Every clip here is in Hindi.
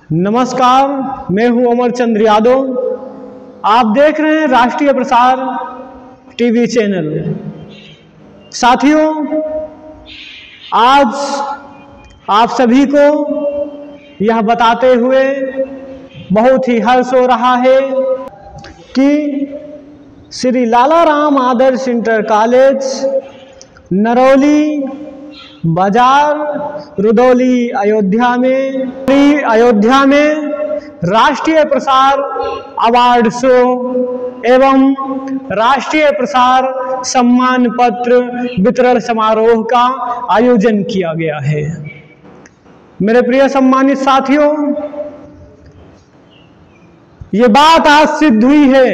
नमस्कार, मैं हूं अमर चंद्र यादव। आप देख रहे हैं राष्ट्रीय प्रसार टीवी चैनल। साथियों, आज आप सभी को यह बताते हुए बहुत ही हर्ष हो रहा है कि श्री लालाराम आदर्श इंटर कॉलेज नरौली बाजार रुदौली अयोध्या में राष्ट्रीय प्रसार अवार्ड शो एवं राष्ट्रीय प्रसार सम्मान पत्र वितरण समारोह का आयोजन किया गया है। मेरे प्रिय सम्मानित साथियों, ये बात आज सिद्ध हुई है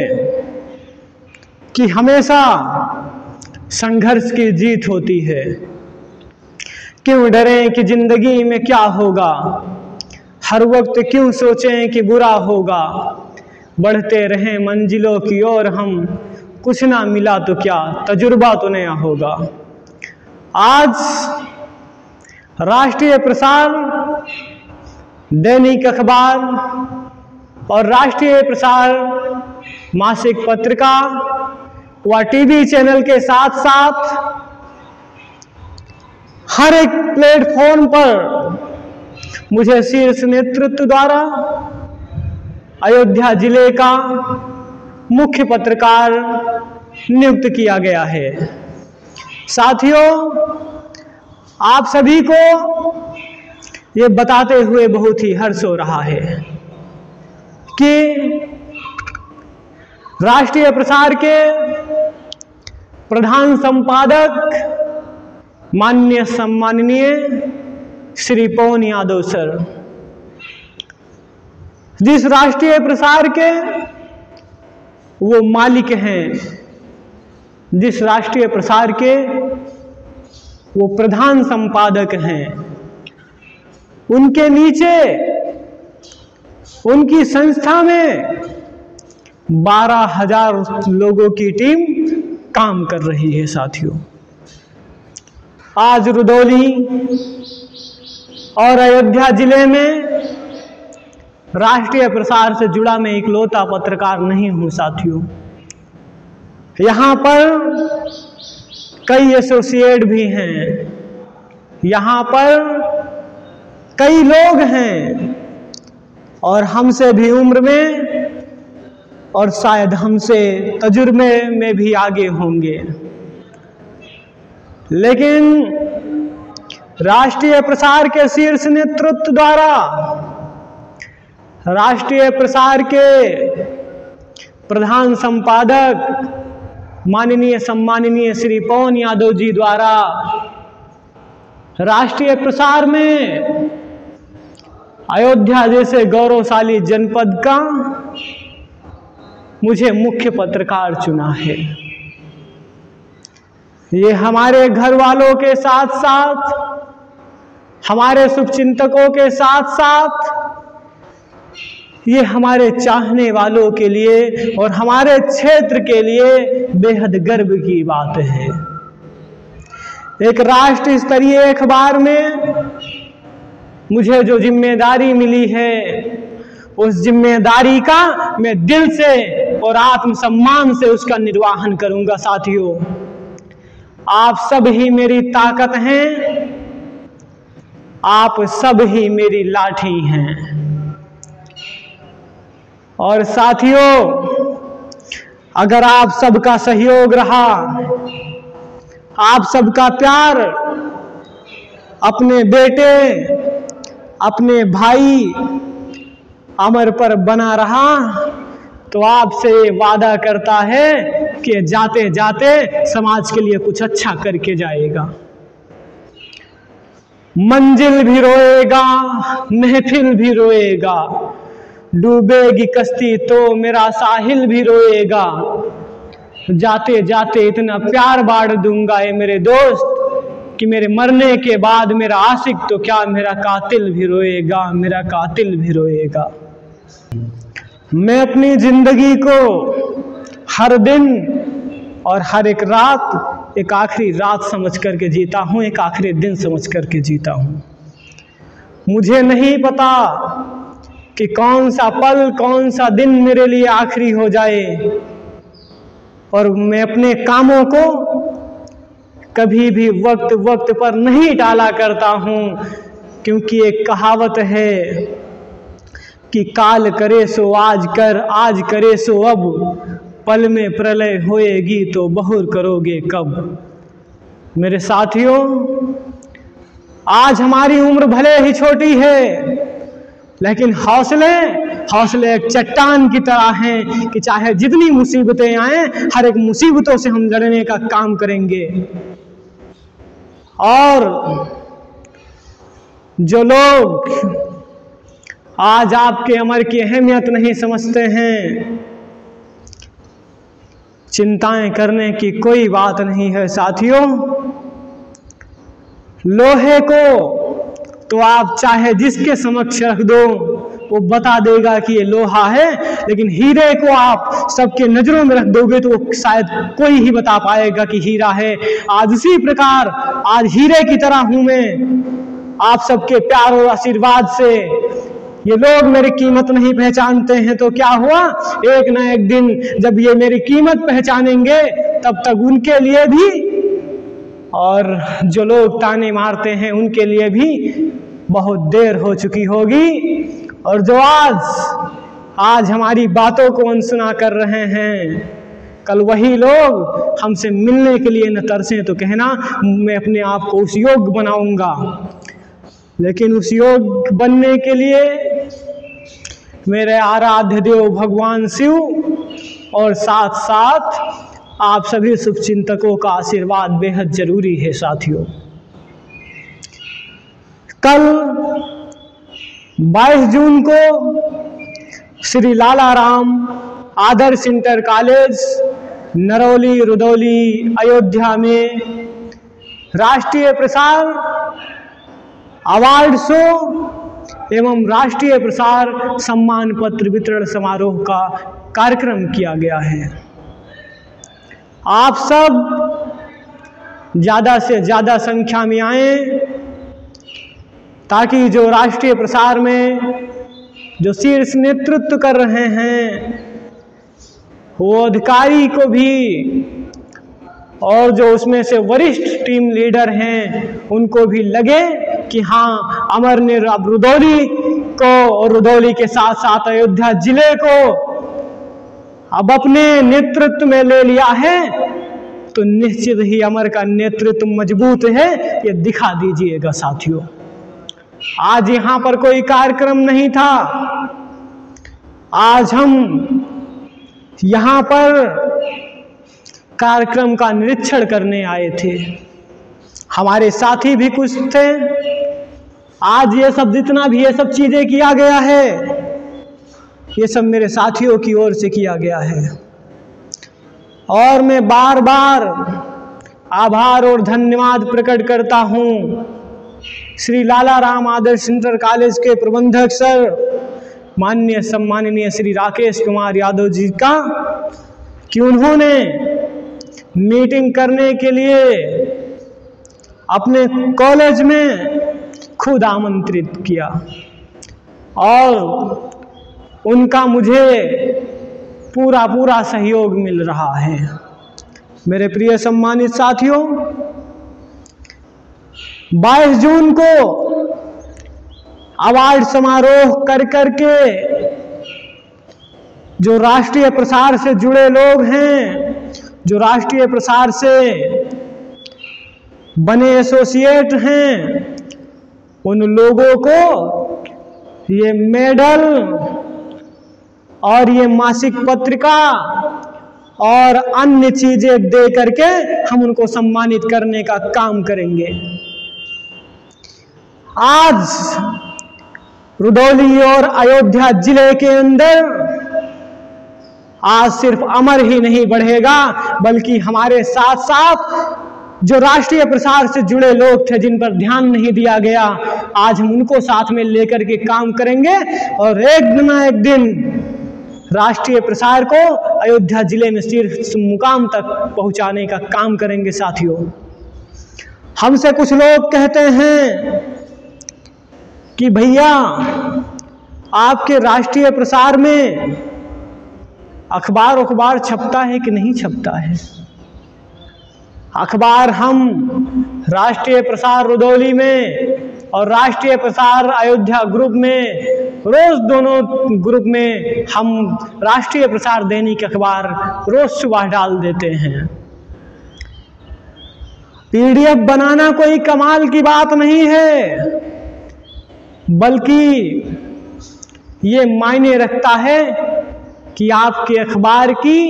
कि हमेशा संघर्ष की जीत होती है। क्यों डरें कि जिंदगी में क्या होगा, हर वक्त क्यों सोचें कि बुरा होगा। बढ़ते रहें मंजिलों की ओर हम, कुछ ना मिला तो क्या, तजुर्बा तो नया होगा। आज राष्ट्रीय प्रसार दैनिक अखबार और राष्ट्रीय प्रसार मासिक पत्रिका व टीवी चैनल के साथ साथ हर एक प्लेटफॉर्म पर मुझे शीर्ष नेतृत्व द्वारा अयोध्या जिले का मुख्य पत्रकार नियुक्त किया गया है। साथियों, आप सभी को ये बताते हुए बहुत ही हर्ष हो रहा है कि राष्ट्रीय प्रसार के प्रधान संपादक माननीय सम्माननीय श्री पवन यादव सर, जिस राष्ट्रीय प्रसार के वो मालिक हैं, जिस राष्ट्रीय प्रसार के वो प्रधान संपादक हैं, उनके नीचे उनकी संस्था में 12,000 लोगों की टीम काम कर रही है। साथियों, आज रुदौली और अयोध्या जिले में राष्ट्रीय प्रसार से जुड़ा मैं इकलौता पत्रकार नहीं हूं। साथियों, यहाँ पर कई एसोसिएट भी हैं, यहाँ पर कई लोग हैं और हमसे भी उम्र में और शायद हमसे तजुर्बे में भी आगे होंगे, लेकिन राष्ट्रीय प्रसार के शीर्ष नेतृत्व द्वारा राष्ट्रीय प्रसार के प्रधान संपादक माननीय सम्माननीय श्री पवन यादव जी द्वारा राष्ट्रीय प्रसार में अयोध्या जैसे गौरवशाली जनपद का मुझे मुख्य पत्रकार चुना है। ये हमारे घर वालों के साथ साथ, हमारे शुभचिंतकों के साथ साथ, ये हमारे चाहने वालों के लिए और हमारे क्षेत्र के लिए बेहद गर्व की बात है। एक राष्ट्र स्तरीय अखबार में मुझे जो जिम्मेदारी मिली है, उस जिम्मेदारी का मैं दिल से और आत्मसम्मान से उसका निर्वहन करूंगा। साथियों, आप सब ही मेरी ताकत हैं, आप सब ही मेरी लाठी हैं। और साथियों, अगर आप सबका सहयोग रहा, आप सबका प्यार अपने बेटे, अपने भाई अमर पर बना रहा, तो आपसे वादा करता है कि जाते जाते समाज के लिए कुछ अच्छा करके जाएगा। मंजिल भी रोएगा, महफिल भी रोएगा, डूबेगी कश्ती तो मेरा साहिल भी रोएगा। जाते जाते इतना प्यार बांट दूंगा ये मेरे दोस्त कि मेरे मरने के बाद मेरा आशिक तो क्या, मेरा कातिल भी रोएगा, मेरा कातिल भी रोएगा। मैं अपनी जिंदगी को हर दिन और हर एक रात एक आखिरी रात समझ करके जीता हूँ, एक आखिरी दिन समझ करके जीता हूँ। मुझे नहीं पता कि कौन सा पल, कौन सा दिन मेरे लिए आखिरी हो जाए, और मैं अपने कामों को कभी भी वक्त वक्त पर नहीं टाला करता हूँ, क्योंकि एक कहावत है कि काल करे सो आज कर, आज करे सो अब, पल में प्रलय होएगी तो बहुर करोगे कब। मेरे साथियों, आज हमारी उम्र भले ही छोटी है, लेकिन हौसले एक चट्टान की तरह हैं कि चाहे जितनी मुसीबतें आएं, हर एक मुसीबतों से हम लड़ने का काम करेंगे। और जो लोग आज आपके अमर की अहमियत नहीं समझते हैं, चिंताएं करने की कोई बात नहीं है साथियों। लोहे को तो आप चाहे जिसके समक्ष रख दो, वो बता देगा कि ये लोहा है, लेकिन हीरे को आप सबके नजरों में रख दोगे तो वो शायद कोई ही बता पाएगा कि हीरा है। आज उसी प्रकार आज हीरे की तरह हूं मैं, आप सबके प्यार और आशीर्वाद से। ये लोग मेरी कीमत नहीं पहचानते हैं तो क्या हुआ, एक ना एक दिन जब ये मेरी कीमत पहचानेंगे, तब तक उनके लिए भी, और जो लोग ताने मारते हैं उनके लिए भी बहुत देर हो चुकी होगी। और जो आज हमारी बातों को अनसुना कर रहे हैं, कल वही लोग हमसे मिलने के लिए न तरसें तो कहना मैं अपने आप को उस योग्य बनाऊंगा। लेकिन उस योग्य बनने के लिए मेरे आराध्य देव भगवान शिव और साथ साथ आप सभी शुभचिंतकों का आशीर्वाद बेहद जरूरी है साथियों। कल 22 जून को श्री लालाराम आदर्श इंटर कॉलेज नरौली रुदौली अयोध्या में राष्ट्रीय प्रसार अवार्ड शो एवं राष्ट्रीय प्रसार सम्मान पत्र वितरण समारोह का कार्यक्रम किया गया है। आप सब ज़्यादा से ज़्यादा संख्या में आए, ताकि जो राष्ट्रीय प्रसार में जो शीर्ष नेतृत्व कर रहे हैं वो अधिकारी को भी, और जो उसमें से वरिष्ठ टीम लीडर हैं उनको भी लगे कि हाँ, अमर ने रुदौली को और रुदौली के साथ साथ अयोध्या जिले को अब अपने नेतृत्व में ले लिया है, तो निश्चित ही अमर का नेतृत्व मजबूत है, ये दिखा दीजिएगा साथियों। आज यहाँ पर कोई कार्यक्रम नहीं था, आज हम यहाँ पर कार्यक्रम का निरीक्षण करने आए थे। हमारे साथी भी कुछ थे। आज ये सब जितना भी ये सब चीजें किया गया है, ये सब मेरे साथियों की ओर से किया गया है, और मैं बार बार आभार और धन्यवाद प्रकट करता हूँ श्री लालाराम आदर्श इंटर कॉलेज के प्रबंधक सर माननीय सम्माननीय श्री राकेश कुमार यादव जी का, कि उन्होंने मीटिंग करने के लिए अपने कॉलेज में खुद आमंत्रित किया, और उनका मुझे पूरा सहयोग मिल रहा है। मेरे प्रिय सम्मानित साथियों, 22 जून को अवार्ड समारोह कर करके जो राष्ट्रीय प्रसार से जुड़े लोग हैं, जो राष्ट्रीय प्रसार से बने एसोसिएट हैं, उन लोगों को ये मेडल और ये मासिक पत्रिका और अन्य चीजें दे करके हम उनको सम्मानित करने का काम करेंगे। आज रुदौली और अयोध्या जिले के अंदर आज सिर्फ अमर ही नहीं बढ़ेगा, बल्कि हमारे साथ साथ जो राष्ट्रीय प्रसार से जुड़े लोग थे जिन पर ध्यान नहीं दिया गया, आज हम उनको साथ में लेकर के काम करेंगे, और एक न एक दिन राष्ट्रीय प्रसार को अयोध्या जिले में शीर्ष मुकाम तक पहुंचाने का काम करेंगे। साथियों, हमसे कुछ लोग कहते हैं कि भैया आपके राष्ट्रीय प्रसार में अखबार छपता है कि नहीं छपता है? अखबार हम राष्ट्रीय प्रसार रुदौली में और राष्ट्रीय प्रसार अयोध्या ग्रुप में, रोज दोनों ग्रुप में हम राष्ट्रीय प्रसार दैनिक अखबार रोज सुबह डाल देते हैं। पीडीएफ बनाना कोई कमाल की बात नहीं है, बल्कि ये मायने रखता है कि आपके अखबार की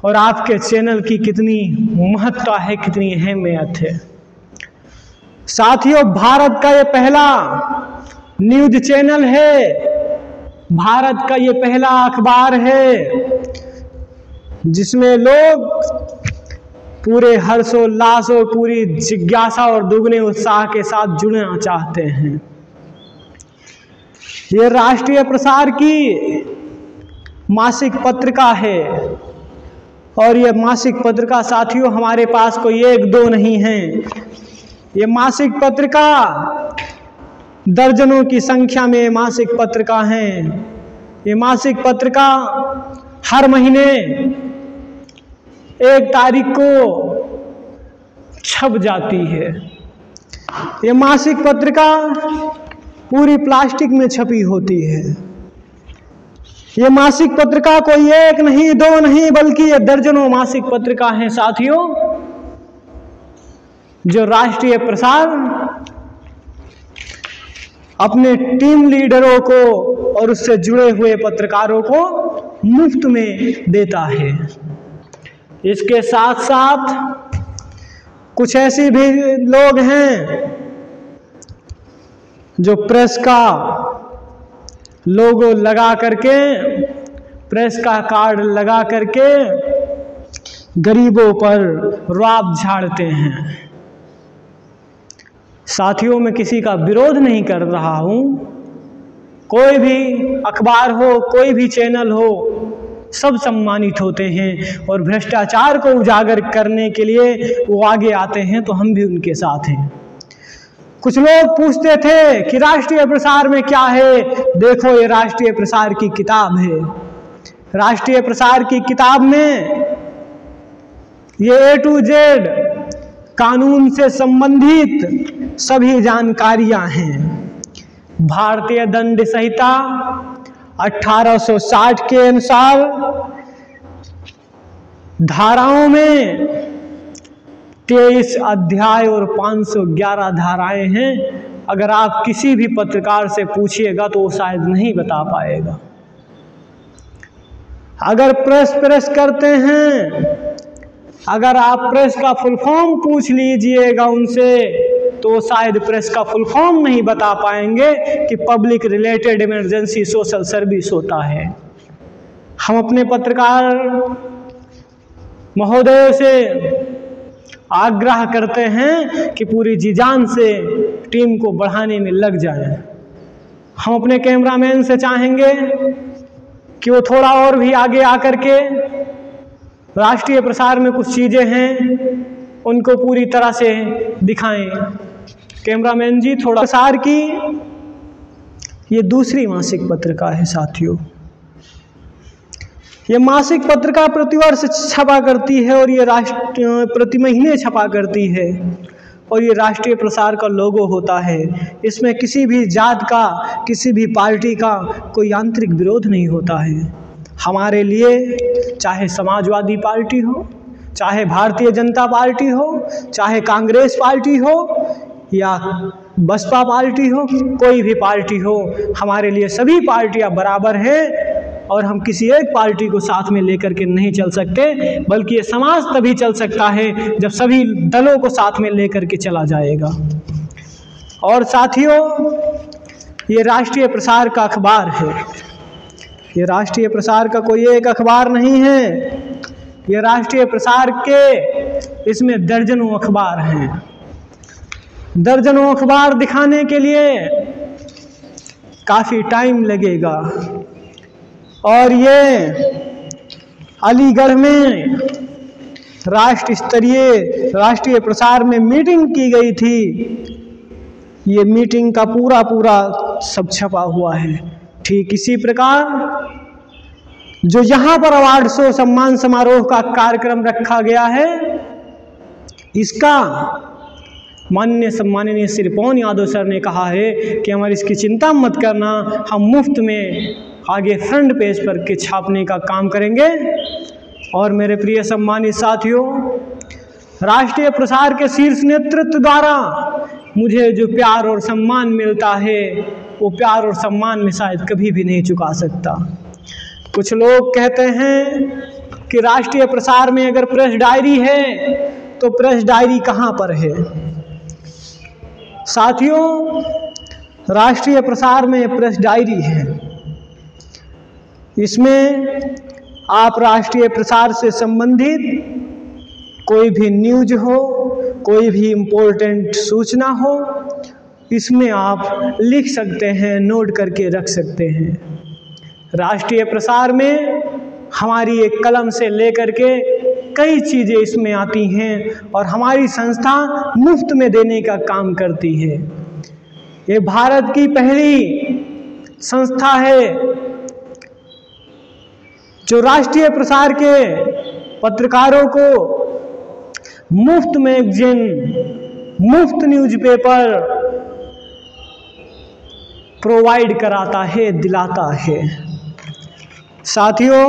और आपके चैनल की कितनी महत्ता है, कितनी अहमियत है। साथियों, भारत का ये पहला न्यूज चैनल है, भारत का ये पहला अखबार है जिसमें लोग पूरे हर्षोल्लास और पूरी जिज्ञासा और दुगने उत्साह के साथ जुड़ना चाहते हैं। ये राष्ट्रीय प्रसार की मासिक पत्रिका है और ये मासिक पत्रिका साथियों हमारे पास कोई एक दो नहीं है। ये मासिक पत्रिका दर्जनों की संख्या में मासिक पत्रिका हैं। ये मासिक पत्रिका हर महीने 1 तारीख को छप जाती है। ये मासिक पत्रिका पूरी प्लास्टिक में छपी होती है। ये मासिक पत्रिका कोई एक नहीं, दो नहीं, बल्कि ये दर्जनों मासिक पत्रिका हैं साथियों, जो राष्ट्रीय प्रसार अपने टीम लीडरों को और उससे जुड़े हुए पत्रकारों को मुफ्त में देता है। इसके साथ साथ कुछ ऐसे भी लोग हैं जो प्रेस का लोगो लगा करके, प्रेस का कार्ड लगा करके गरीबों पर रुआब झाड़ते हैं। साथियों, मैं किसी का विरोध नहीं कर रहा हूँ। कोई भी अखबार हो, कोई भी चैनल हो, सब सम्मानित होते हैं और भ्रष्टाचार को उजागर करने के लिए वो आगे आते हैं, तो हम भी उनके साथ हैं। कुछ लोग पूछते थे कि राष्ट्रीय प्रसार में क्या है। देखो, ये राष्ट्रीय प्रसार की किताब है। राष्ट्रीय प्रसार की किताब में ये A to Z कानून से संबंधित सभी जानकारियां हैं। भारतीय दंड संहिता 1860 के अनुसार धाराओं में 23 अध्याय और 511 धाराएं हैं। अगर आप किसी भी पत्रकार से पूछिएगा तो वो शायद नहीं बता पाएगा। अगर प्रेस करते हैं, अगर आप प्रेस का फुल फॉर्म पूछ लीजिएगा उनसे तो शायद प्रेस का फुल फॉर्म नहीं बता पाएंगे कि public related emergency social service होता है। हम अपने पत्रकार महोदय से आग्रह करते हैं कि पूरी जी जान से टीम को बढ़ाने में लग जाएं। हम अपने कैमरामैन से चाहेंगे कि वो थोड़ा और भी आगे आकर के राष्ट्रीय प्रसार में कुछ चीज़ें हैं उनको पूरी तरह से दिखाएं। कैमरामैन जी, थोड़ा प्रसार की ये दूसरी मासिक पत्रिका है साथियों। ये मासिक पत्रिका प्रतिवर्ष छपा करती है और ये प्रति महीने छपा करती है और ये राष्ट्रीय प्रसार का लोगो होता है। इसमें किसी भी जात का, किसी भी पार्टी का कोई आंतरिक विरोध नहीं होता है। हमारे लिए चाहे समाजवादी पार्टी हो, चाहे भारतीय जनता पार्टी हो, चाहे कांग्रेस पार्टी हो या बसपा पार्टी हो, कोई भी पार्टी हो, हमारे लिए सभी पार्टियां बराबर हैं और हम किसी एक पार्टी को साथ में लेकर के नहीं चल सकते, बल्कि ये समाज तभी चल सकता है जब सभी दलों को साथ में लेकर के चला जाएगा। और साथियों, ये राष्ट्रीय प्रसार का अखबार है। ये राष्ट्रीय प्रसार का कोई एक अखबार नहीं है। ये राष्ट्रीय प्रसार के इसमें दर्जनों अखबार हैं। दर्जनों अखबार दिखाने के लिए काफ़ी टाइम लगेगा और ये अलीगढ़ में राष्ट्रीय प्रसार में मीटिंग की गई थी। ये मीटिंग का पूरा सब छपा हुआ है। ठीक इसी प्रकार जो यहाँ पर अवार्ड शो सम्मान समारोह का कार्यक्रम रखा गया है, इसका सम्माननीय श्री पवन यादव सर ने कहा है कि हमारी इसकी चिंता मत करना, हम मुफ्त में आगे फ्रंट पेज पर के छापने का काम करेंगे। और मेरे प्रिय सम्मानित साथियों, राष्ट्रीय प्रसार के शीर्ष नेतृत्व द्वारा मुझे जो प्यार और सम्मान मिलता है, वो प्यार और सम्मान में शायद कभी भी नहीं चुका सकता। कुछ लोग कहते हैं कि राष्ट्रीय प्रसार में अगर प्रेस डायरी है तो प्रेस डायरी कहाँ पर है। साथियों, राष्ट्रीय प्रसार में प्रेस डायरी है। इसमें आप राष्ट्रीय प्रसार से संबंधित कोई भी न्यूज हो, कोई भी इम्पोर्टेंट सूचना हो, इसमें आप लिख सकते हैं, नोट करके रख सकते हैं। राष्ट्रीय प्रसार में हमारी एक कलम से लेकर के कई चीज़ें इसमें आती हैं और हमारी संस्था मुफ्त में देने का काम करती है। ये भारत की पहली संस्था है जो राष्ट्रीय प्रसार के पत्रकारों को मुफ्त मैगजीन, मुफ्त न्यूज़पेपर प्रोवाइड कराता है, दिलाता है। साथियों,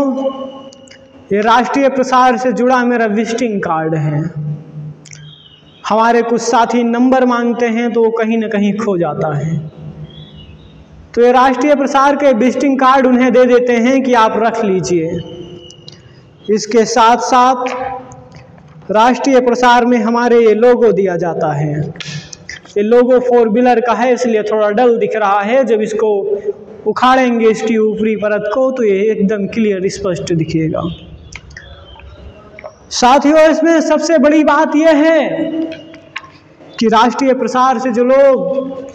ये राष्ट्रीय प्रसार से जुड़ा मेरा विजिटिंग कार्ड है। हमारे कुछ साथी नंबर मांगते हैं तो वो कहीं ना कहीं खो जाता है, तो ये राष्ट्रीय प्रसार के विजिटिंग कार्ड उन्हें दे देते हैं कि आप रख लीजिए। इसके साथ साथ राष्ट्रीय प्रसार में हमारे ये लोगो दिया जाता है। ये लोगो 4 व्हीलर का है, इसलिए थोड़ा डल दिख रहा है। जब इसको उखाड़ेंगे इसकी ऊपरी परत को तो ये एकदम क्लियर स्पष्ट दिखेगा। साथियों, इसमें सबसे बड़ी बात यह है कि राष्ट्रीय प्रसार से जो लोग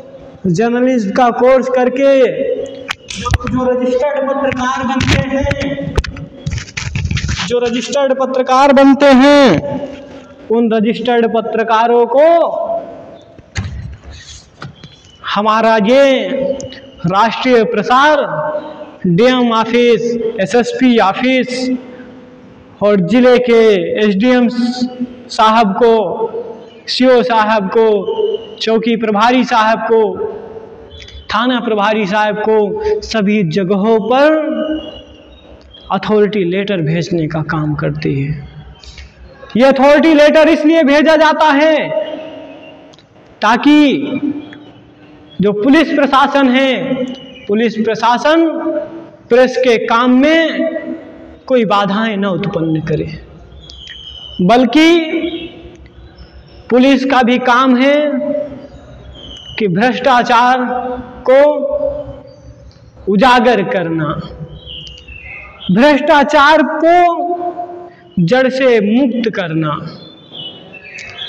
जर्नलिज्म का कोर्स करके जो रजिस्टर्ड पत्रकार बनते हैं, उन रजिस्टर्ड पत्रकारों को हमारा ये राष्ट्रीय प्रसार डीएम ऑफिस, एसएसपी ऑफिस और जिले के एसडीएम साहब को, सीओ साहब को, चौकी प्रभारी साहब को, थाना प्रभारी साहब को, सभी जगहों पर अथॉरिटी लेटर भेजने का काम करती है। यह अथॉरिटी लेटर इसलिए भेजा जाता है ताकि जो पुलिस प्रशासन है, पुलिस प्रशासन प्रेस के काम में कोई बाधाएं न उत्पन्न करे, बल्कि पुलिस का भी काम है कि भ्रष्टाचार को उजागर करना, भ्रष्टाचार को जड़ से मुक्त करना।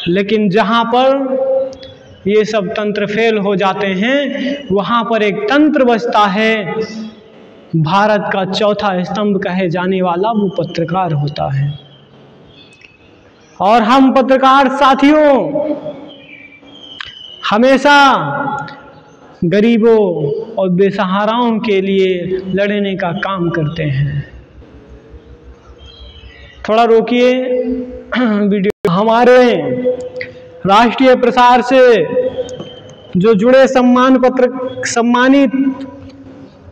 लेकिन जहां पर ये सब तंत्र फेल हो जाते हैं, वहां पर एक तंत्र बचता है, भारत का चौथा स्तंभ कहे जाने वाला, वो पत्रकार होता है। और हम पत्रकार साथियों हमेशा गरीबों और बेसहाराओं के लिए लड़ने का काम करते हैं। थोड़ा रोकिए वीडियो। हमारे राष्ट्रीय प्रसार से जो जुड़े सम्मानित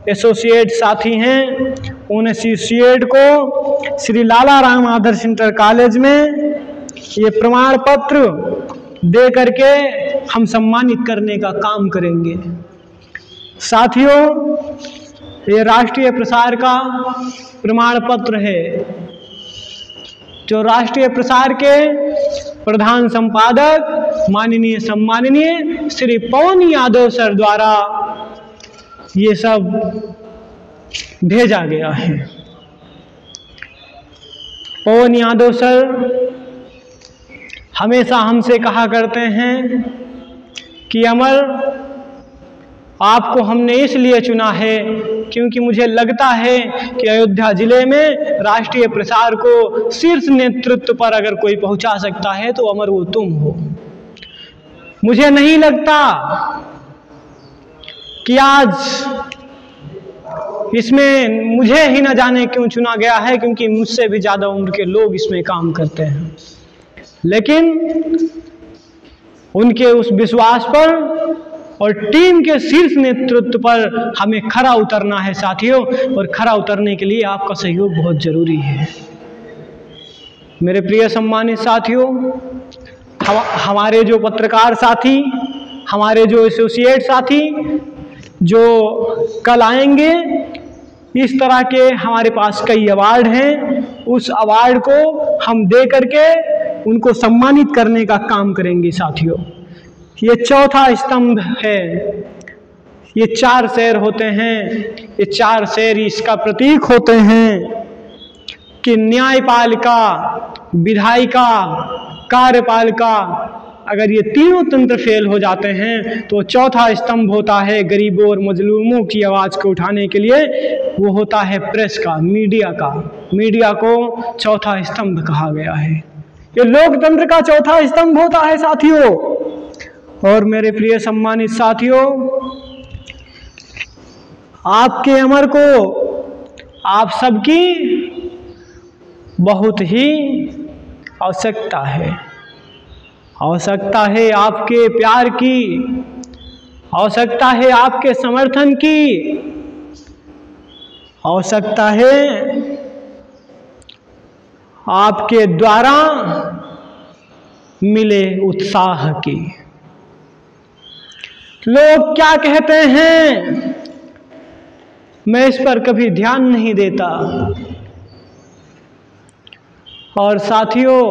एसोसिएट साथी हैं, उन एसोसिएट को श्री लाला राम आदर्श इंटर कॉलेज में ये प्रमाण पत्र दे करके हम सम्मानित करने का काम करेंगे। साथियों, ये राष्ट्रीय प्रसार का प्रमाण पत्र है जो राष्ट्रीय प्रसार के प्रधान संपादक माननीय सम्माननीय श्री पवन यादव सर द्वारा ये सब भेजा गया है। पवन यादव सर हमेशा हमसे कहा करते हैं कि अमर, आपको हमने इसलिए चुना है क्योंकि मुझे लगता है कि अयोध्या जिले में राष्ट्रीय प्रसार को शीर्ष नेतृत्व पर अगर कोई पहुंचा सकता है तो अमर वो तुम हो। मुझे नहीं लगता कि आज इसमें मुझे ही न जाने क्यों चुना गया है, क्योंकि मुझसे भी ज़्यादा उम्र के लोग इसमें काम करते हैं। लेकिन उनके उस विश्वास पर और टीम के शीर्ष नेतृत्व पर हमें खरा उतरना है साथियों, और खरा उतरने के लिए आपका सहयोग बहुत ज़रूरी है। मेरे प्रिय सम्मानित साथियों, हमारे जो पत्रकार साथी, हमारे जो एसोसिएट साथी जो कल आएंगे, इस तरह के हमारे पास कई अवार्ड हैं। उस अवार्ड को हम दे करके उनको सम्मानित करने का काम करेंगे साथियों। ये चौथा स्तंभ है। ये 4 शेर होते हैं। ये 4 शेर इसका प्रतीक होते हैं कि न्यायपालिका, विधायिका, कार्यपालिका, अगर ये तीनों तंत्र फेल हो जाते हैं तो चौथा स्तंभ होता है गरीबों और मजलूमों की आवाज़ को उठाने के लिए, वो होता है प्रेस का, मीडिया का। मीडिया को चौथा स्तंभ कहा गया है। ये लोकतंत्र का चौथा स्तंभ होता है साथियों। और मेरे प्रिय सम्मानित साथियों, आपके अमर को आप सबकी बहुत ही आवश्यकता है। आवश्यकता है आपके प्यार की, आवश्यकता है आपके समर्थन की, आवश्यकता है आपके द्वारा मिले उत्साह की। लोग क्या कहते हैं मैं इस पर कभी ध्यान नहीं देता। और साथियों,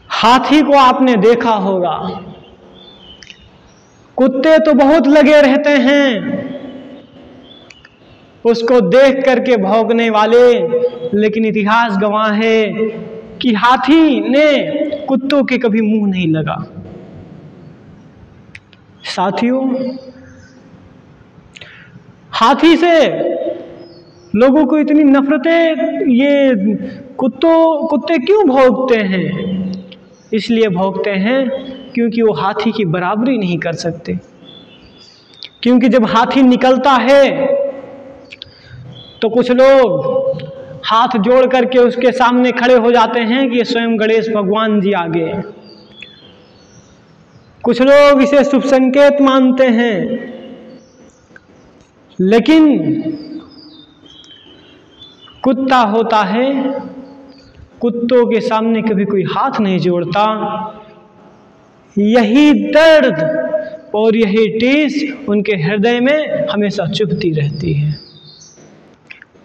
हाथी को आपने देखा होगा, कुत्ते तो बहुत लगे रहते हैं उसको देख करके भौंकने वाले, लेकिन इतिहास गवाह है कि हाथी ने कुत्तों के कभी मुंह नहीं लगा। साथियों, हाथी से लोगों को इतनी नफरतें, ये कुत्ते क्यों भौंकते हैं? इसलिए भौंकते हैं क्योंकि वो हाथी की बराबरी नहीं कर सकते। क्योंकि जब हाथी निकलता है तो कुछ लोग हाथ जोड़ करके उसके सामने खड़े हो जाते हैं कि स्वयं गणेश भगवान जी आ गए। कुछ लोग इसे शुभ संकेत मानते हैं, लेकिन कुत्ता होता है, कुत्तों के सामने कभी कोई हाथ नहीं जोड़ता। यही दर्द और यही टीस उनके हृदय में हमेशा चुभती रहती है।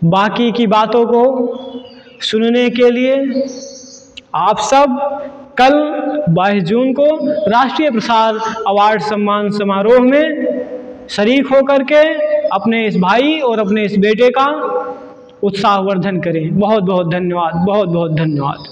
बाकी की बातों को सुनने के लिए आप सब कल 22 जून को राष्ट्रीय प्रसार अवार्ड सम्मान समारोह में शरीक होकर के अपने इस भाई और अपने इस बेटे का उत्साहवर्धन करें। बहुत बहुत धन्यवाद, बहुत बहुत धन्यवाद।